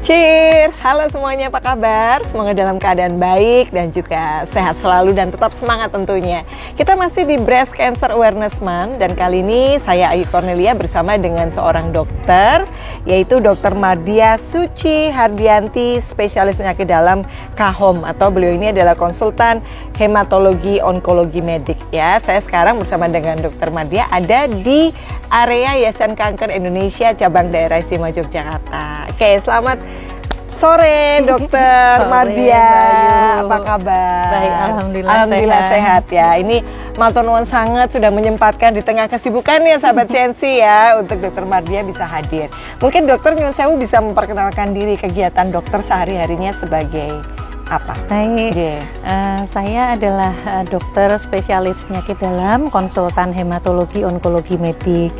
Cheers! Halo semuanya, apa kabar? Semoga dalam keadaan baik dan juga sehat selalu dan tetap semangat tentunya. Kita masih di Breast Cancer Awareness Month dan kali ini saya Ayu Cornelia bersama dengan seorang dokter, yaitu Dr. Mardia Suci Hardianti, spesialis penyakit dalam KHOM, atau beliau ini adalah konsultan hematologi onkologi medik ya. Saya sekarang bersama dengan Dr. Mardia ada di area Yayasan Kanker Indonesia cabang daerah istimewa Yogyakarta. Oke, selamat sore Dokter Mardia, apa kabar? Baik, alhamdulillah sehat ya. Ini matur nuwun sangat sudah menyempatkan di tengah kesibukan ya sahabat CNC ya untuk Dokter Mardia bisa hadir. Mungkin Dokter nyuwun sewu bisa memperkenalkan diri, kegiatan dokter sehari-harinya sebagai apa? Baik, saya adalah dokter spesialis penyakit dalam, konsultan hematologi onkologi medik.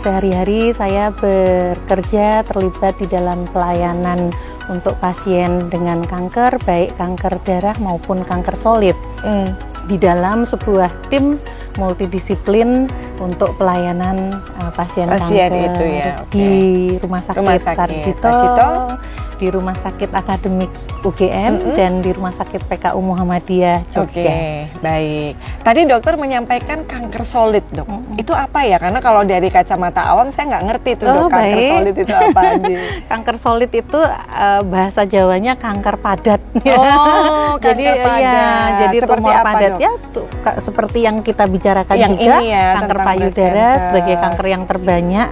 Sehari-hari saya bekerja terlibat di dalam pelayanan untuk pasien dengan kanker, baik kanker darah maupun kanker solid. Di dalam sebuah tim multidisiplin untuk pelayanan pasien kanker itu ya, di Rumah Sakit Sarjito, di Rumah Sakit Akademik UGM dan di Rumah Sakit PKU Muhammadiyah Jogja. Oke, baik. Tadi dokter menyampaikan kanker solid, dok. Itu apa ya? Karena kalau dari kacamata awam saya nggak ngerti tuh dok, kanker solid itu apa aja. Kanker solid itu bahasa Jawanya kanker padat. Oh, jadi padat. Ya, jadi seperti tumor apa, padat dok? ya seperti yang kita bicarakan yang juga ini ya, kanker payudara sebagai kanker yang terbanyak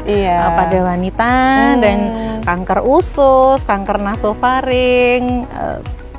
pada wanita dan kanker usus, kanker nasofaring,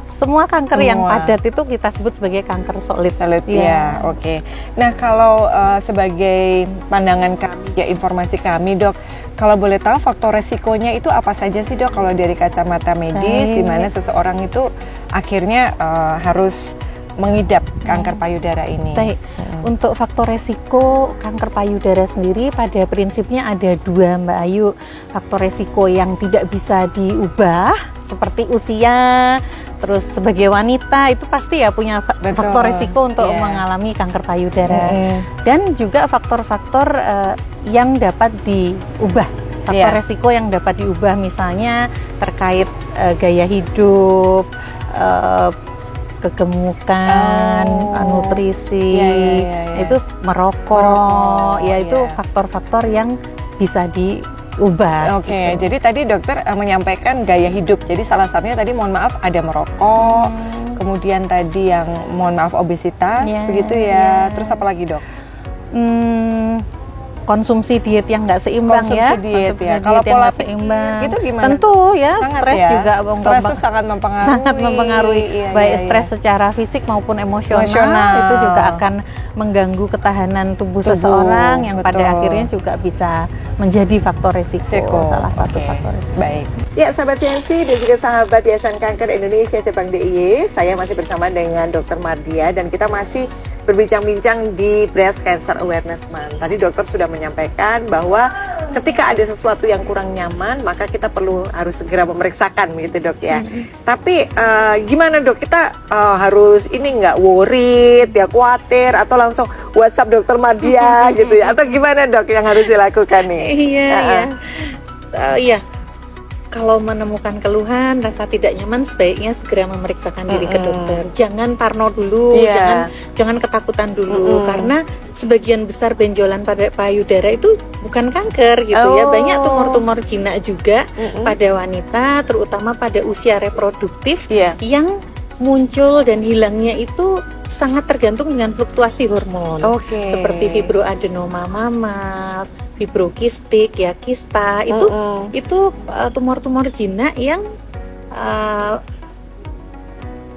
semua kanker yang padat itu kita sebut sebagai kanker solid. Ya, oke. Nah, kalau sebagai pandangan kami ya, informasi kami dok, kalau boleh tahu faktor resikonya itu apa saja sih dok kalau dari kacamata medis, di mana seseorang itu akhirnya harus mengidap kanker payudara ini? Baik, untuk faktor resiko kanker payudara sendiri pada prinsipnya ada dua Mbak Ayu. Faktor resiko yang tidak bisa diubah seperti usia, terus sebagai wanita itu pasti ya punya faktor resiko untuk mengalami kanker payudara. Dan juga faktor-faktor yang dapat diubah. Faktor resiko yang dapat diubah misalnya terkait gaya hidup, kegemukan, nutrisi, itu merokok, itu faktor-faktor yang bisa diubah. Oke, jadi tadi dokter menyampaikan gaya hidup. Jadi salah satunya tadi mohon maaf ada merokok, kemudian tadi yang mohon maaf obesitas, begitu ya. Terus apa lagi dok? Konsumsi diet yang nggak seimbang diet ya. Kalau pola seimbang itu gimana? Tentu ya, stres juga stres itu sangat mempengaruhi. Baik stres secara fisik maupun emosional itu juga akan mengganggu ketahanan tubuh seseorang yang pada akhirnya juga bisa menjadi faktor resiko. Salah satu faktor resiko. Baik. Ya, sahabat CNC dan juga sahabat Yayasan Kanker Indonesia cabang DIY, saya masih bersama dengan Dr. Mardia dan kita masih berbincang-bincang di Breast Cancer Awareness Month. Tadi dokter sudah menyampaikan bahwa ketika ada sesuatu yang kurang nyaman, maka kita harus segera memeriksakan gitu dok ya. Tapi gimana dok, kita harus ini nggak worried ya, khawatir atau langsung WhatsApp Dr. Mardia gitu ya, atau gimana dok yang harus dilakukan nih? Iya. Kalau menemukan keluhan, rasa tidak nyaman, sebaiknya segera memeriksakan diri ke dokter. Jangan parno dulu, jangan ketakutan dulu, karena sebagian besar benjolan pada payudara itu bukan kanker gitu ya. Banyak tumor-tumor jinak juga pada wanita, terutama pada usia reproduktif yang muncul dan hilangnya itu sangat tergantung dengan fluktuasi hormon. Seperti fibroadenoma mammat, fibrokistik ya, kista itu tumor-tumor jinak yang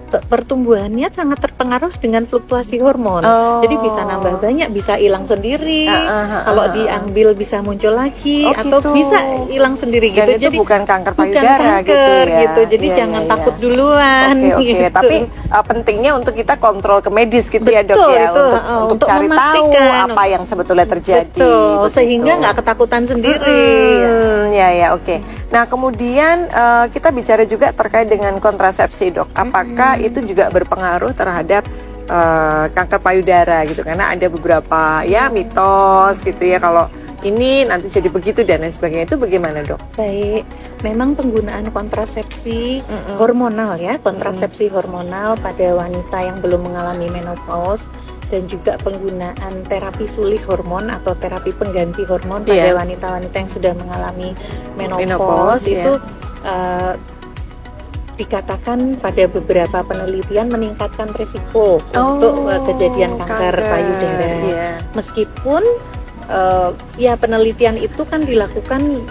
pertumbuhannya sangat terpengaruh dengan fluktuasi hormon. Jadi bisa nambah banyak, bisa hilang sendiri. Kalau diambil bisa muncul lagi atau bisa hilang sendiri gitu. Jadi bukan kanker payudara gitu. Jadi jangan takut duluan. Gitu. Tapi pentingnya untuk kita kontrol ke medis gitu ya dok ya, untuk cari tahu apa yang sebetulnya terjadi. Sehingga nggak ketakutan sendiri. Nah kemudian kita bicara juga terkait dengan kontrasepsi dok. Apakah itu juga berpengaruh terhadap kanker payudara gitu, karena ada beberapa ya mitos gitu ya, kalau ini nanti jadi begitu dan lain sebagainya, itu bagaimana dok? Baik, memang penggunaan kontrasepsi hormonal ya, kontrasepsi hormonal pada wanita yang belum mengalami menopause dan juga penggunaan terapi sulih hormon atau terapi pengganti hormon pada wanita-wanita yang sudah mengalami menopause itu dikatakan pada beberapa penelitian meningkatkan risiko untuk kejadian kanker payudara. Meskipun ya penelitian itu kan dilakukan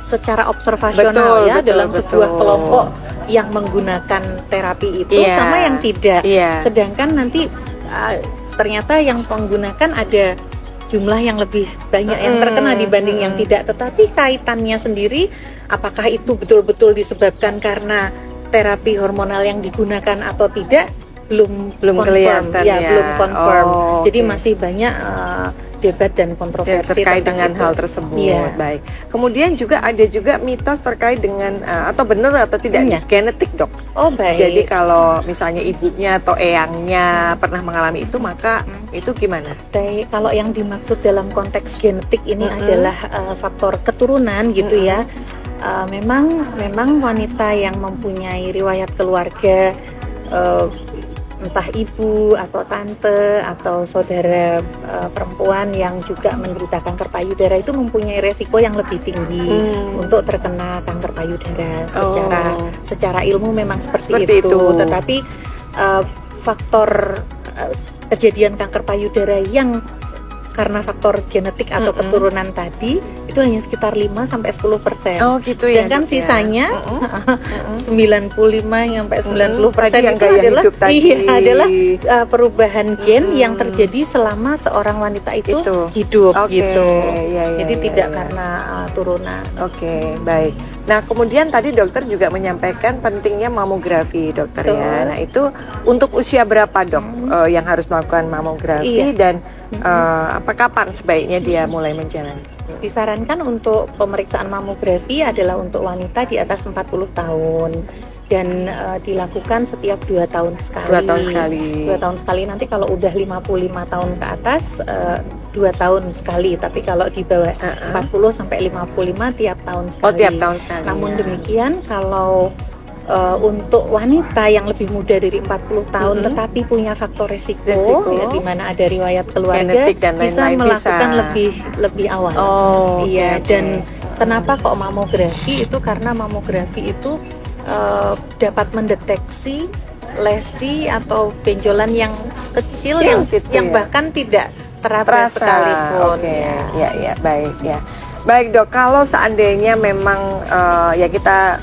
secara observasional dalam sebuah kelompok yang menggunakan terapi itu sama yang tidak. Sedangkan nanti ternyata yang menggunakan ada jumlah yang lebih banyak yang terkena dibanding yang tidak. Tetapi kaitannya sendiri, apakah itu betul-betul disebabkan karena terapi hormonal yang digunakan atau tidak, belum kelihatan belum confirm. Jadi masih banyak debat dan kontroversi terkait dengan hal tersebut. Baik. Kemudian ada juga mitos terkait dengan atau benar atau tidak genetik dok. Baik. Jadi kalau misalnya ibunya atau eyangnya pernah mengalami itu, maka itu gimana? Baik, kalau yang dimaksud dalam konteks genetik ini adalah faktor keturunan gitu ya. Memang wanita yang mempunyai riwayat keluarga entah ibu atau tante atau saudara perempuan yang juga menderita kanker payudara itu mempunyai resiko yang lebih tinggi untuk terkena kanker payudara. Secara ilmu memang seperti itu. Tetapi faktor kejadian kanker payudara yang karena faktor genetik atau keturunan tadi itu hanya sekitar 5-10%. Gitu. Sedangkan sisanya 95 sampai 90% yang itu adalah perubahan gen yang terjadi terjadi selama seorang wanita itu hidup gitu. Jadi tidak karena turunan. Baik. Nah, kemudian tadi dokter juga menyampaikan pentingnya mamografi, dokter ya. Nah, itu untuk usia berapa, dok, yang harus melakukan mamografi dan kapan sebaiknya dia mulai menjalani? Disarankan untuk pemeriksaan mamografi adalah untuk wanita di atas 40 tahun dan dilakukan setiap 2 tahun sekali. 2 tahun sekali. 2 tahun sekali. Nanti kalau udah 55 tahun ke atas 2 tahun sekali, tapi kalau di bawah 40 sampai 55 tiap tahun sekali. Tiap tahun sekali. Namun demikian kalau untuk wanita yang lebih muda dari 40 tahun tetapi punya faktor resiko. Ya, di mana ada riwayat keluarga, dan bisa melakukan lebih awal. Dan kenapa kok mamografi itu? Karena mamografi itu dapat mendeteksi lesi atau benjolan yang kecil yang bahkan tidak terasa sekalipun. Baik ya. Baik dok, kalau seandainya memang ya kita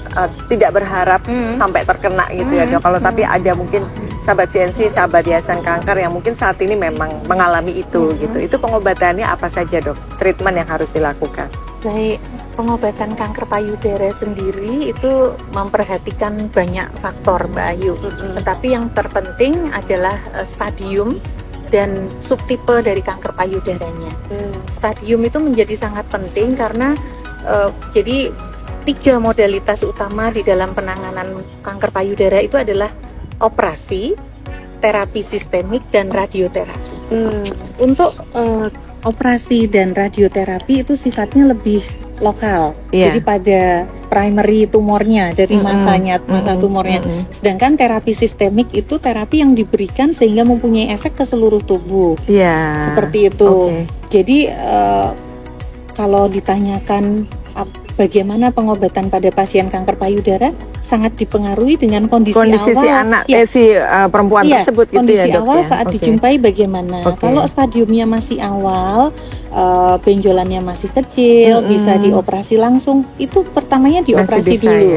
tidak berharap sampai terkena gitu ya dok. Kalau tapi ada mungkin sahabat CNC, sahabat Yayasan Kanker yang mungkin saat ini memang mengalami itu gitu. Itu pengobatannya apa saja dok? Treatment yang harus dilakukan? Baik, pengobatan kanker payudara sendiri itu memperhatikan banyak faktor Mbak Ayu. Tetapi yang terpenting adalah stadium dan subtipe dari kanker payudaranya. Stadium itu menjadi sangat penting karena jadi 3 modalitas utama di dalam penanganan kanker payudara itu adalah operasi, terapi sistemik, dan radioterapi. Untuk operasi dan radioterapi itu sifatnya lebih lokal. Jadi pada primary tumornya dari masa tumornya. Sedangkan terapi sistemik itu terapi yang diberikan sehingga mempunyai efek ke seluruh tubuh. Seperti itu. Jadi kalau ditanyakan bagaimana pengobatan pada pasien kanker payudara, sangat dipengaruhi dengan kondisi awal si anak perempuan tersebut gitu kondisi ya dok. Awal saat dijumpai bagaimana. Kalau stadiumnya masih awal, benjolannya masih kecil, bisa dioperasi langsung. Itu pertamanya dioperasi dulu.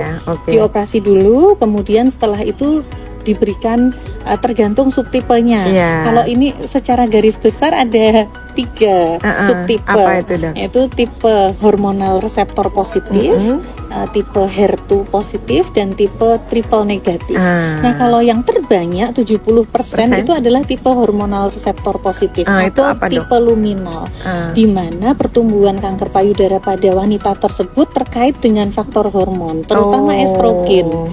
Dioperasi dulu, kemudian setelah itu diberikan tergantung subtipenya. Kalau ini secara garis besar ada 3 subtipe. Apa itu dok? Yaitu tipe hormonal reseptor positif, tipe HER2 positif, dan tipe triple negatif. Nah, kalau yang terbanyak 70% itu adalah tipe hormonal reseptor positif atau tipe luminal, di mana pertumbuhan kanker payudara pada wanita tersebut terkait dengan faktor hormon, terutama estrogen.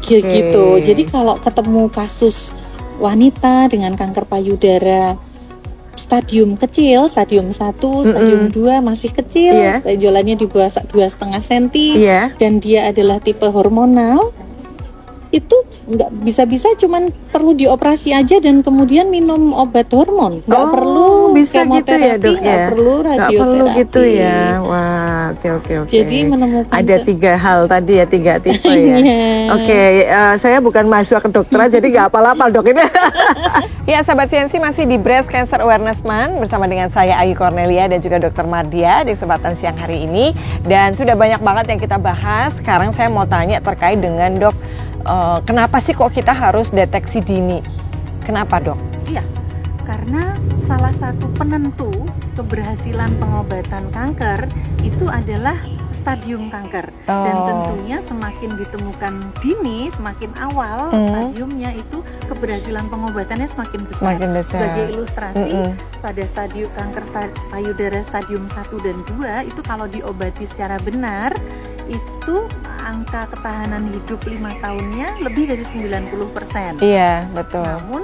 Gitu. Jadi kalau ketemu kasus wanita dengan kanker payudara stadium kecil, stadium 1, stadium 2 masih kecil, Iya. benjolannya di bawah 2,5 cm, Iya. dan dia adalah tipe hormonal, itu nggak bisa-bisa cuman perlu dioperasi aja dan kemudian minum obat hormon, nggak perlu bisa gitu ya, kemoterapi, Dok, nggak ya? perlu Nggak radioterapi. perlu gitu ya. Wah, oke. Jadi menemukan ada 3 hal tadi ya, 3 tipe ya. Iya. Oke, saya bukan mahasiswa kedokteran jadi nggak apa-apa dok ini. Ya, sahabat CNC masih di Breast Cancer Awareness Month bersama dengan saya Ayu Cornelia dan juga Dr. Mardia di kesempatan siang hari ini. Dan sudah banyak banget yang kita bahas. Sekarang saya mau tanya terkait dengan dok, kenapa sih kok kita harus deteksi dini? Kenapa dok? Iya, karena salah satu penentu keberhasilan pengobatan kanker itu adalah stadium kanker. Dan tentunya semakin ditemukan dini, semakin awal stadiumnya itu keberhasilan pengobatannya semakin besar. Sebagai ilustrasi, pada stadium kanker payudara stadium 1 dan 2 itu kalau diobati secara benar, itu angka ketahanan hidup 5 tahunnya lebih dari 90%. Iya, betul. Namun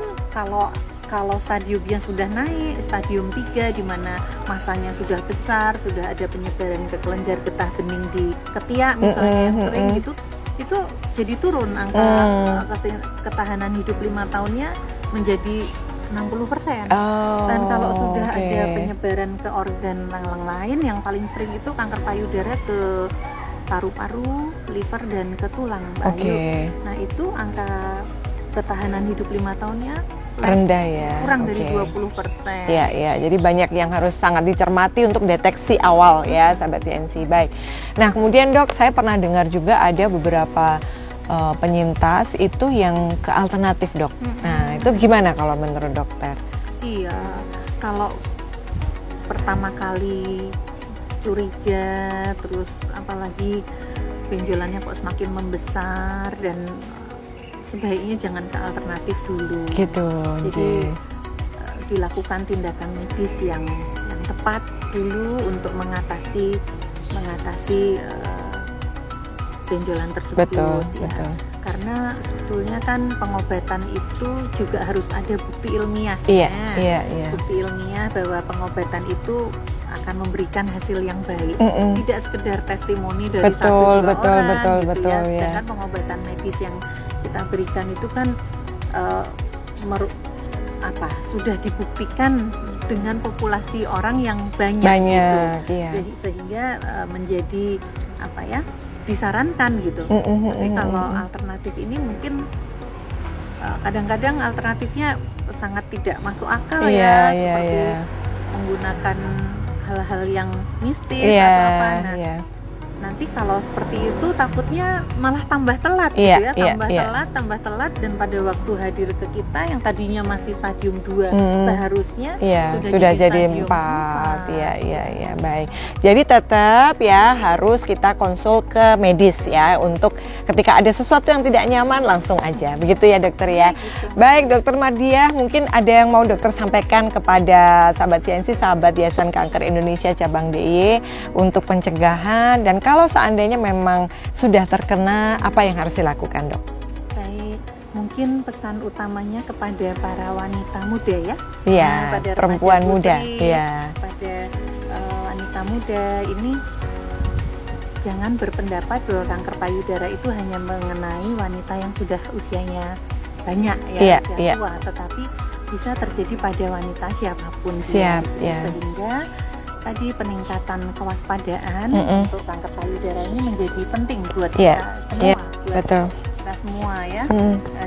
kalau stadiumnya sudah naik, stadium 3 di mana masanya sudah besar, sudah ada penyebaran ke kelenjar getah bening di ketiak misalnya yang sering gitu, itu jadi turun angka ketahanan hidup 5 tahunnya menjadi 60%. Dan kalau sudah ada penyebaran ke organ lain, yang paling sering itu kanker payudara ke paru-paru, liver, dan ke tulang, Mbak Ayu. Nah itu angka ketahanan hidup 5 tahunnya rendah ya, kurang dari 20%. Iya, jadi banyak yang harus sangat dicermati untuk deteksi awal ya, sahabat CNC. Baik. Nah kemudian dok, saya pernah dengar juga ada beberapa penyintas itu yang ke alternatif dok. Nah itu gimana kalau menurut dokter? Iya, kalau pertama kali curiga, terus apalagi benjolannya kok semakin membesar, dan sebaiknya jangan ke alternatif dulu. Gitu. Jadi dilakukan tindakan medis yang tepat dulu untuk mengatasi benjolan tersebut. Betul. Karena sebetulnya kan pengobatan itu juga harus ada bukti ilmiah. Iya. Bukti ilmiah bahwa pengobatan itu akan memberikan hasil yang baik. Tidak sekedar testimoni dari satu dua orang gitu ya. Sedangkan pengobatan medis yang kita berikan itu kan sudah dibuktikan dengan populasi orang yang banyak gitu. Iya. Sehingga menjadi disarankan gitu. Tapi kalau alternatif ini mungkin kadang-kadang alternatifnya sangat tidak masuk akal seperti menggunakan hal-hal yang mistis atau apa. Nanti kalau seperti itu takutnya malah tambah telat tambah telat, dan pada waktu hadir ke kita yang tadinya masih stadium 2 seharusnya sudah jadi 4. Iya, baik. Jadi tetap ya harus kita konsul ke medis ya, untuk ketika ada sesuatu yang tidak nyaman langsung aja. Begitu ya dokter ya. Baik, Dokter Mardia, mungkin ada yang mau dokter sampaikan kepada sahabat CNC, sahabat Yayasan Kanker Indonesia cabang DIY untuk pencegahan, dan kalau seandainya memang sudah terkena, apa yang harus dilakukan dok? Baik, mungkin pesan utamanya kepada para wanita muda ya. Iya, perempuan muda. Iya. Pada wanita muda ini jangan berpendapat bahwa kanker payudara itu hanya mengenai wanita yang sudah usianya banyak usia tua, tetapi bisa terjadi pada wanita siapapun. Sehingga tadi peningkatan kewaspadaan untuk kanker payudara ini menjadi penting buat kita semua, kita semua ya.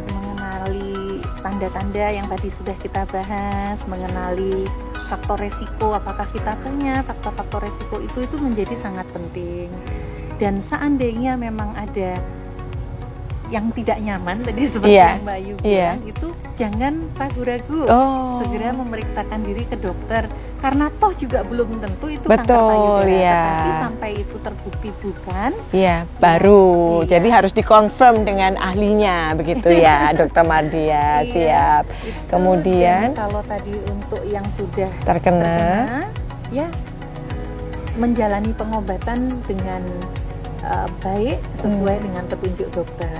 Mengenali tanda-tanda yang tadi sudah kita bahas, mengenali faktor resiko, apakah kita punya faktor-faktor resiko itu menjadi sangat penting. Dan seandainya memang ada yang tidak nyaman tadi seperti yang Mbak Ayu bilang, itu jangan ragu-ragu, segera memeriksakan diri ke dokter, karena toh juga belum tentu itu kanker payudara, tetapi sampai itu terbukti bukan, baru. Jadi harus dikonfirm dengan ahlinya, begitu ya, Dokter Mardia. Siap. Kemudian kalau tadi untuk yang sudah terkena, menjalani pengobatan dengan baik sesuai dengan petunjuk dokter.